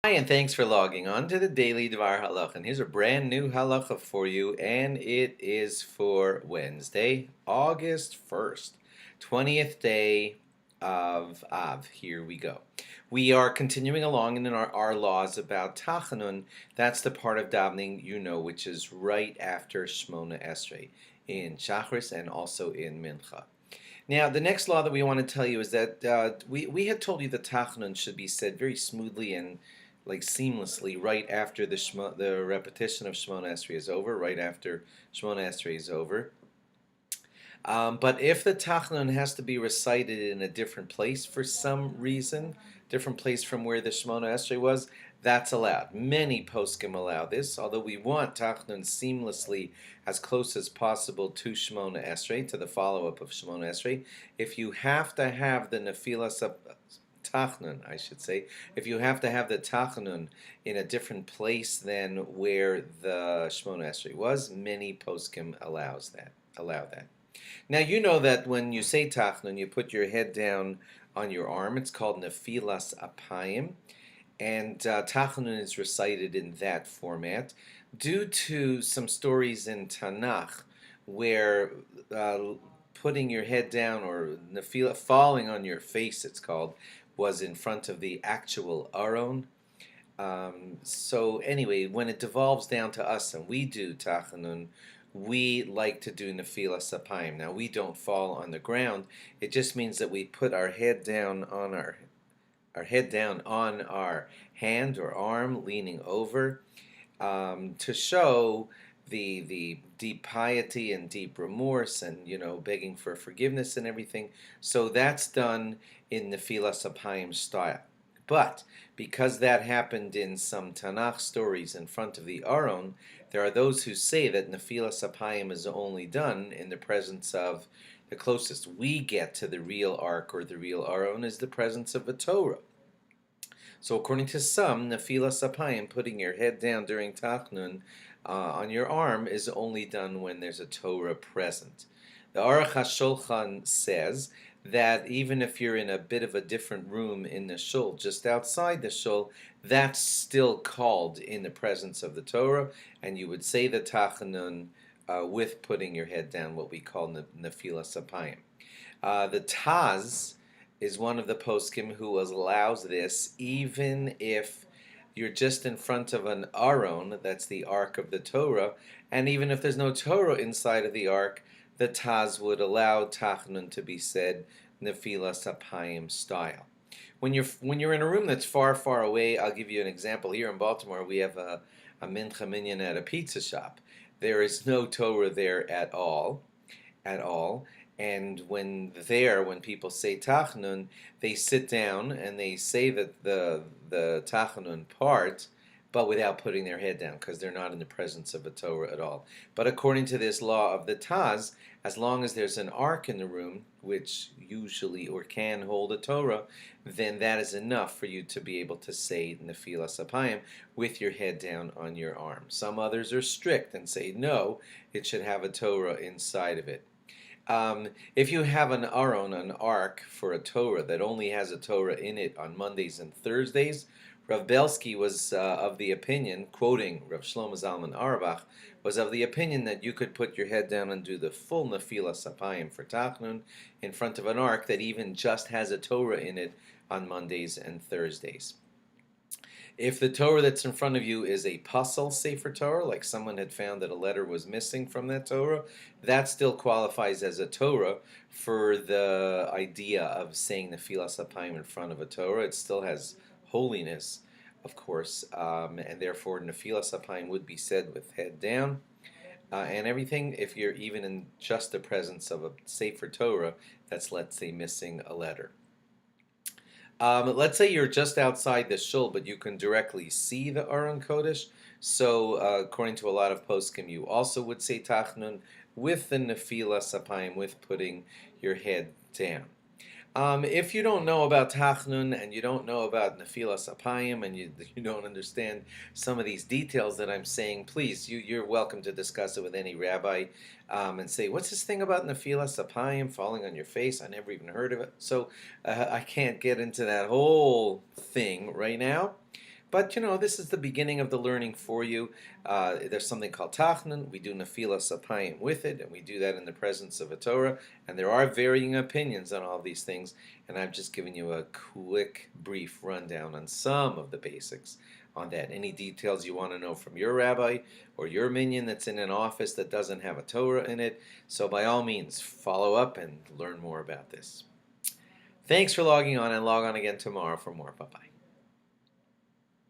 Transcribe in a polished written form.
Hi, and thanks for logging on to the Daily DVAR HALACHA. And here's a brand new halacha for you, and it is for Wednesday, August 1st, 20th day of Av. Here we go. We are continuing along in our laws about Tachanun. That's the part of davening which is right after Shmona Esrei in Shachris and also in Mincha. Now, the next law that we want to tell you is that we had told you that Tachanun should be said very smoothly and like seamlessly right after the repetition of Shemona Esrei is over, right after Shemona Esrei is over. But if the Tachanun has to be recited in a different place for some reason, different place from where the Shemona Esrei was, that's allowed. Many poskim allow this, although we want Tachanun seamlessly as close as possible to Shemona Esrei, to the follow-up of Shemona Esrei. If you have to have the Nefilas Tachanun, I should say, if you have to have the Tachanun in a different place than where the Shemona Esrei was, many poskim allow that. Now you know that when you say Tachanun, you put your head down on your arm. It's called Nefilas Apayim, and Tachanun is recited in that format due to some stories in Tanakh where putting your head down, or Nefila, falling on your face, it's called, was in front of the actual Aron. So anyway, when it devolves down to us and we do Tachanun, we like to do Nefilas Apayim. Now we don't fall on the ground. It just means that we put our head down on our hand or arm, leaning over, to show the deep piety and deep remorse, and begging for forgiveness and everything. So that's done in Nefilas Apayim style. But because that happened in some Tanakh stories in front of the Aron, there are those who say that Nefilas Apayim is only done in the presence of, the closest we get to the real Ark or the real Aron is the presence of a Torah. So according to some, Nefilas Apayim, putting your head down during Tachanun on your arm, is only done when there's a Torah present. The Aruch HaShulchan says that even if you're in a bit of a different room in the shul, just outside the shul, that's still called in the presence of the Torah, and you would say the Tachanun with putting your head down, what we call Nefilas Apayim. The Taz is one of the poskim who allows this even if you're just in front of an Aron, that's the Ark of the Torah, and even if there's no Torah inside of the Ark, the Taz would allow Tachanun to be said Nefilas Apayim style. When you're in a room that's far, far away, I'll give you an example. Here in Baltimore, we have a mincha minyan at a pizza shop. There is no Torah there at all. And when people say Tachanun, they sit down and they say that the Tachanun part, but without putting their head down, because they're not in the presence of a Torah at all. But according to this law of the Taz, as long as there's an ark in the room, which usually or can hold a Torah, then that is enough for you to be able to say Nefilas Apayim with your head down on your arm. Some others are strict and say no, it should have a Torah inside of it. If you have an Aron, an ark for a Torah that only has a Torah in it on Mondays and Thursdays, Rav Belsky was of the opinion, quoting Rav Shlomo Zalman Auerbach, was of the opinion that you could put your head down and do the full Nefilas Apayim for Tachanun in front of an ark that even just has a Torah in it on Mondays and Thursdays. If the Torah that's in front of you is a puzzle Sefer Torah, like someone had found that a letter was missing from that Torah, that still qualifies as a Torah for the idea of saying Nefilas Apayim in front of a Torah. It still has holiness, of course, and therefore Nefilas Apayim would be said with head down. And everything, if you're even in just the presence of a Sefer Torah that's, let's say, missing a letter. Let's say you're just outside the shul, but you can directly see the Aron Kodesh. So, according to a lot of poskim, you also would say Tachanun with the Nefilas Apayim, with putting your head down. If you don't know about Tachanun and you don't know about Nefilas Apayim and you don't understand some of these details that I'm saying, please, you're welcome to discuss it with any rabbi and say, what's this thing about Nefilas Apayim falling on your face? I never even heard of it. So I can't get into that whole thing right now. But this is the beginning of the learning for you. There's something called Tachnun. We do Nefilas Apayim with it, and we do that in the presence of a Torah. And there are varying opinions on all these things, and I've just given you a quick, brief rundown on some of the basics on that. Any details you want to know from your rabbi or your minion that's in an office that doesn't have a Torah in it, so by all means, follow up and learn more about this. Thanks for logging on, and log on again tomorrow for more. Bye-bye.